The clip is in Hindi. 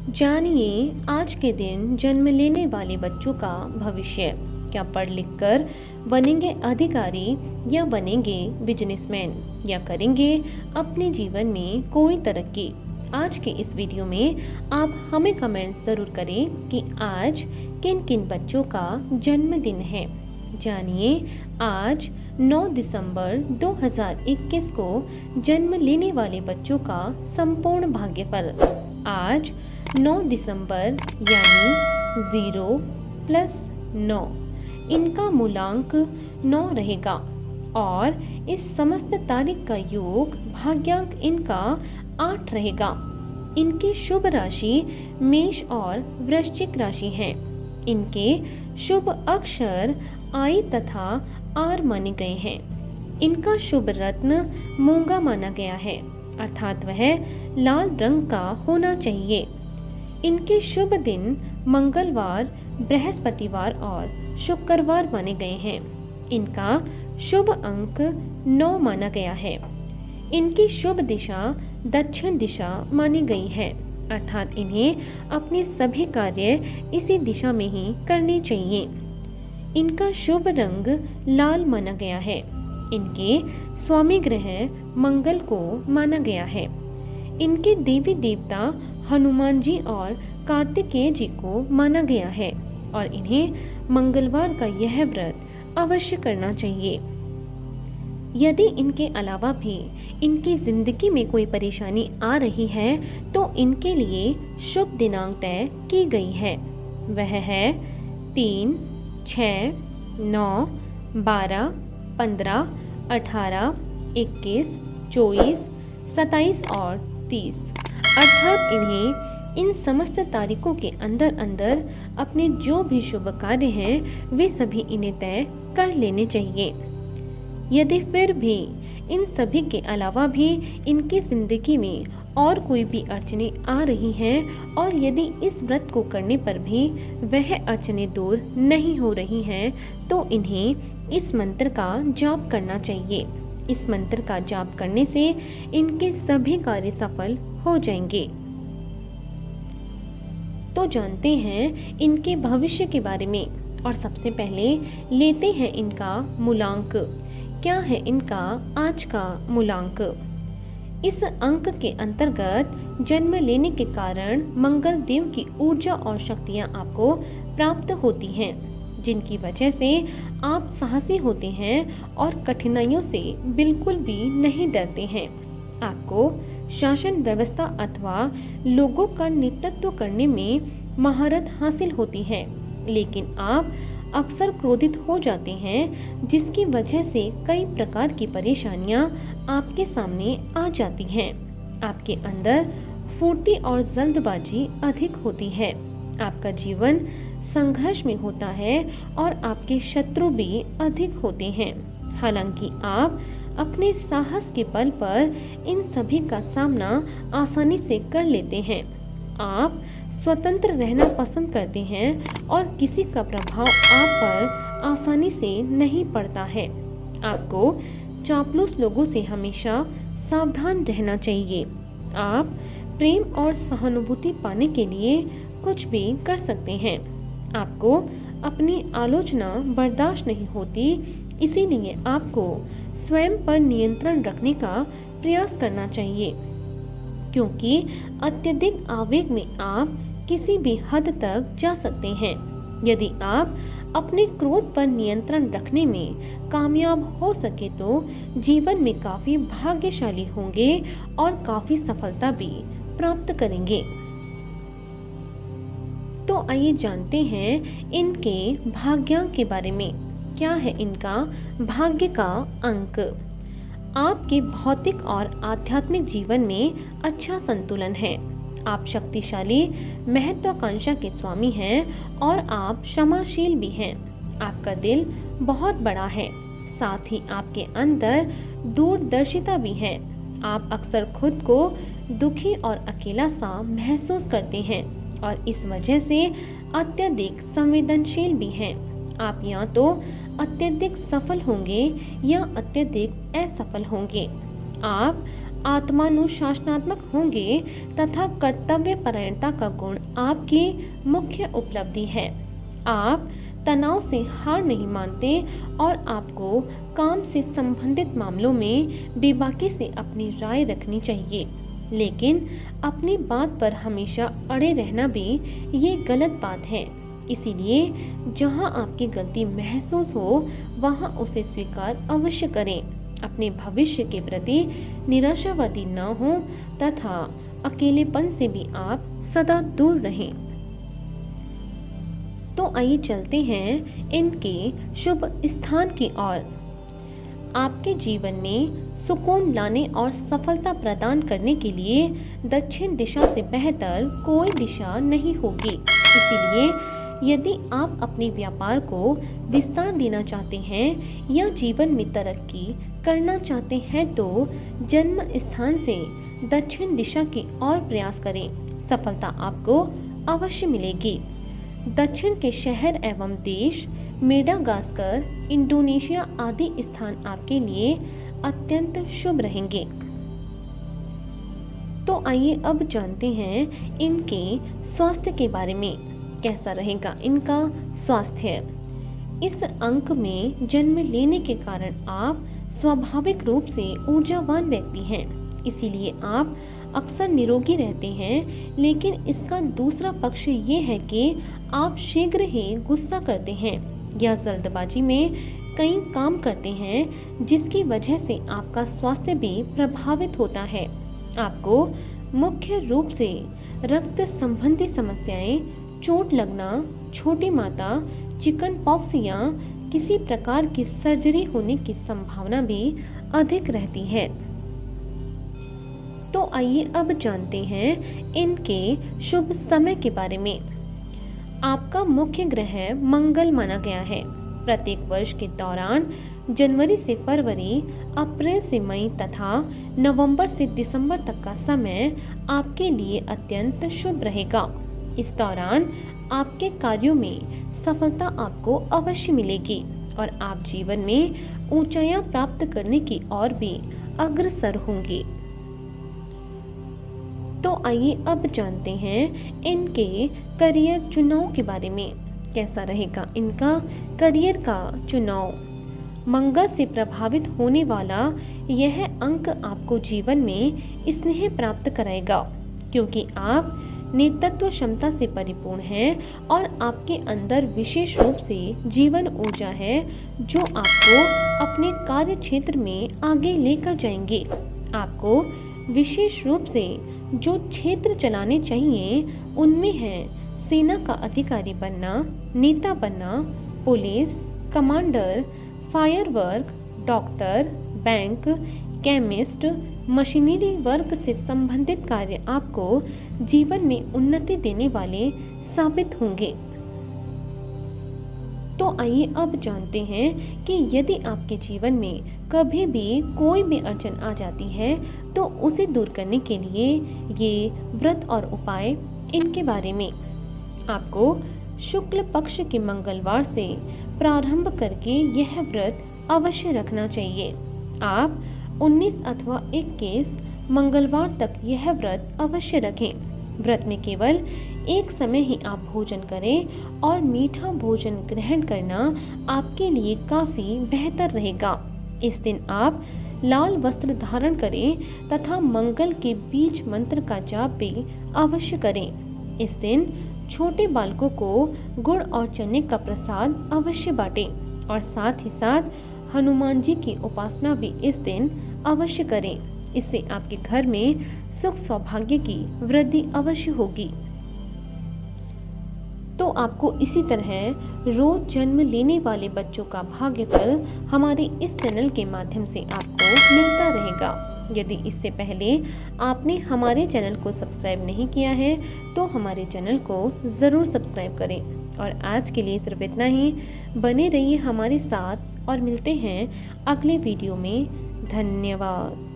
जानिए आज के दिन जन्म लेने वाले बच्चों का भविष्य। क्या पढ़ लिख कर बनेंगे अधिकारी या बनेंगे बिजनेसमैन या करेंगे अपने जीवन में कोई तरक्की। आज के इस वीडियो में आप हमें कमेंट्स ज़रूर करें कि आज किन किन बच्चों का जन्मदिन है। जानिए आज 9 दिसंबर 2021 को जन्म लेने वाले बच्चों का संपूर्ण भाग्यफल। आज 9 दिसंबर यानी 0 + 9, इनका मूलांक 9 रहेगा और इस समस्त तारीख का योग भाग्यांक इनका 8 रहेगा। इनकी शुभ राशि मेष और वृश्चिक राशि है। इनके शुभ अक्षर आई तथा आर माने गए हैं। इनका शुभ रत्न मूंगा माना गया है, अर्थात वह लाल रंग का होना चाहिए। इनके शुभ दिन मंगलवार, बृहस्पतिवार और शुक्रवार माने गए हैं। इनका शुभ अंक 9 माना गया है। इनकी शुभ दिशा दक्षिण दिशा मानी गई है, अर्थात इन्हें अपने सभी कार्य इसी दिशा में ही करने चाहिए। इनका शुभ रंग लाल माना गया है। इनके स्वामी ग्रह मंगल को माना गया है। इनके देवी देवता हनुमान जी और कार्तिकेय जी को माना गया है और इन्हें मंगलवार का यह व्रत अवश्य करना चाहिए। यदि इनके अलावा भी इनकी जिंदगी में कोई परेशानी आ रही है तो इनके लिए शुभ दिनांक तय की गई है। वह है 3, 6, 9, 12, 15, 18, 21, 24, 27 और 30, अर्थात इन्हें इन समस्त तारीखों के अंदर अंदर अपने जो भी शुभ कार्य हैं वे सभी इन्हें तय कर लेने चाहिए। यदि फिर भी इन सभी के अलावा भी इनकी जिंदगी में और कोई भी अड़चने आ रही हैं और यदि इस व्रत को करने पर भी वह अड़चने दूर नहीं हो रही हैं तो इन्हें इस मंत्र का जाप करना चाहिए। इस मंत्र का जाप करने से इनके सभी कार्य सफल हो जाएंगे। तो जानते हैं इनके भविष्य के बारे में और सबसे पहले लेते हैं इनका मूलांक। क्या है इनका आज का मूलांक? इस अंक के अंतर्गत जन्म लेने के कारण मंगल देव की ऊर्जा और शक्तियां आपको प्राप्त होती हैं, जिनकी वजह से आप साहसी होते हैं और कठिनाइयों से बिल्कुल भी नहीं डरते हैं। आपको शासन व्यवस्था अथवा लोगों का नेतृत्व करने में महारत हासिल होती है, लेकिन आप अक्सर क्रोधित हो जाते हैं, जिसकी वजह से कई प्रकार की परेशानियां आपके सामने आ जाती हैं। आपके अंदर फुर्ती और जल्दबाजी अधिक होती है। आपका जीवन संघर्ष में होता है और आपके शत्रु भी अधिक होते हैं। हालांकि आप अपने साहस के बल पर इन सभी का सामना आसानी से कर लेते हैं। आप स्वतंत्र रहना पसंद करते हैं और किसी का प्रभाव आप पर आसानी से नहीं पड़ता है। आपको चापलूस लोगों से हमेशा सावधान रहना चाहिए। आप प्रेम और सहानुभूति पाने के लिए कुछ भी कर सकते हैं। आपको अपनी आलोचना बर्दाश्त नहीं होती, इसीलिए आपको स्वयं पर नियंत्रण रखने का प्रयास करना चाहिए, क्योंकि अत्यधिक आवेग में आप किसी भी हद तक जा सकते हैं। यदि आप अपने क्रोध पर नियंत्रण रखने में कामयाब हो सके तो जीवन में काफी भाग्यशाली होंगे और काफी सफलता भी प्राप्त करेंगे। तो आइए जानते हैं इनके भाग्यांक के बारे में। क्या है इनका भाग्य का अंक? आपके भौतिक और आध्यात्मिक जीवन में अच्छा संतुलन है। आप शक्तिशाली महत्वाकांक्षा के स्वामी हैं और आप क्षमाशील भी हैं। आपका दिल बहुत बड़ा है, साथ ही आपके अंदर दूरदर्शिता भी है। आप अक्सर खुद को दुखी और अकेला सा महसूस करते हैं और इस वजह से अत्यधिक संवेदनशील भी हैं। आप या तो अत्यधिक सफल होंगे या अत्यधिक असफल होंगे। आप आत्मानुशासनात्मक होंगे तथा कर्तव्य परायणता का गुण आपकी मुख्य उपलब्धि है। आप तनाव से हार नहीं मानते और आपको काम से संबंधित मामलों में बेबाकी से अपनी राय रखनी चाहिए, लेकिन अपनी बात पर हमेशा अड़े रहना भी ये गलत बात है। इसीलिए जहां आपकी गलती महसूस हो वहां उसे स्वीकार अवश्य करें। अपने भविष्य के प्रति निराशावादी न हो तथा अकेलेपन से भी आप सदा दूर रहें। तो आइए चलते हैं इनके शुभ स्थान की ओर। आपके जीवन में सुकून लाने और सफलता प्रदान करने के लिए दक्षिण दिशा से बेहतर कोई दिशा नहीं होगी। इसीलिए यदि आप अपने व्यापार को विस्तार देना चाहते हैं या जीवन में तरक्की करना चाहते हैं तो जन्म स्थान से दक्षिण दिशा की ओर प्रयास करें। सफलता आपको अवश्य मिलेगी। दक्षिण के शहर एवं देश मेडागास्कर, इंडोनेशिया आदि स्थान आपके लिए अत्यंत शुभ रहेंगे। तो आइए अब जानते हैं इनके स्वास्थ्य के बारे में। कैसा रहेगा इनका स्वास्थ्य। इस अंक में जन्म लेने के कारण आप स्वाभाविक रूप से ऊर्जावान व्यक्ति हैं, इसीलिए आप अक्सर निरोगी रहते हैं। लेकिन इसका दूसरा पक्ष ये है कि आप शीघ्र ही गुस्सा करते हैं या जल्दबाजी में कई काम करते हैं, जिसकी वजह से आपका स्वास्थ्य भी प्रभावित होता है। आपको मुख्य रूप से रक्त संबंधी समस्याएं, चोट लगना, छोटी माता, चिकन पॉक्स या किसी प्रकार की सर्जरी होने की संभावना भी अधिक रहती है। तो आइए अब जानते हैं इनके शुभ समय के बारे में। आपका मुख्य ग्रह मंगल माना गया है। प्रत्येक वर्ष के दौरान जनवरी से फरवरी, अप्रैल से मई तथा नवंबर से दिसंबर तक का समय आपके लिए अत्यंत शुभ रहेगा। इस दौरान आपके कार्यों में सफलता आपको अवश्य मिलेगी और आप जीवन में ऊंचाइयां प्राप्त करने की ओर भी अग्रसर होंगे। तो आइए अब जानते हैं इनके करियर चुनाव के बारे में। कैसा रहेगा इनका करियर का चुनाव। मंगल से प्रभावित होने वाला यह अंक आपको जीवन में स्नेह प्राप्त कराएगा, क्योंकि आप नेतृत्व क्षमता से परिपूर्ण हैं और आपके अंदर विशेष रूप से जीवन ऊर्जा है जो आपको अपने कार्य क्षेत्र में आगे लेकर जाएंगे। आपको विशेष रूप से जो क्षेत्र चलाने चाहिए उनमें है सेना का अधिकारी बनना, नेता बनना, police, commander, fire work, doctor, bank, chemist, machinery work से संबंधित कार्य आपको जीवन में उन्नति देने वाले साबित होंगे। तो आइए अब जानते हैं कि यदि आपके जीवन में कभी भी कोई भी अड़चन आ जाती है तो उसे दूर करने के लिए ये व्रत और उपाय इनके बारे में। आपको शुक्ल पक्ष के मंगलवार से प्रारंभ करके यह व्रत अवश्य रखना चाहिए। आप 19 अथवा 21 मंगलवार तक यह व्रत अवश्य रखें। व्रत में केवल एक समय ही आप भोजन करें और मीठा भोजन ग्रहण करना आपके लिए काफी बेहतर रहेगा। इस दिन आप लाल वस्त्र धारण करें तथा मंगल के बीज मंत्र का जाप भी अवश्य करें। इस दिन छोटे बालकों को गुड़ और चने का प्रसाद अवश्य बांटें और साथ ही साथ हनुमान जी की उपासना भी इस दिन अवश्य करें। इससे आपके घर में सुख सौभाग्य की वृद्धि अवश्य होगी। तो आपको इसी तरह रोज जन्म लेने वाले बच्चों का भाग्यफल हमारे इस चैनल के माध्यम से आपको मिलता रहेगा। यदि इससे पहले आपने हमारे चैनल को सब्सक्राइब नहीं किया है तो हमारे चैनल को ज़रूर सब्सक्राइब करें। और आज के लिए सिर्फ इतना ही। बने रहिए हमारे साथ और मिलते हैं अगले वीडियो में। धन्यवाद।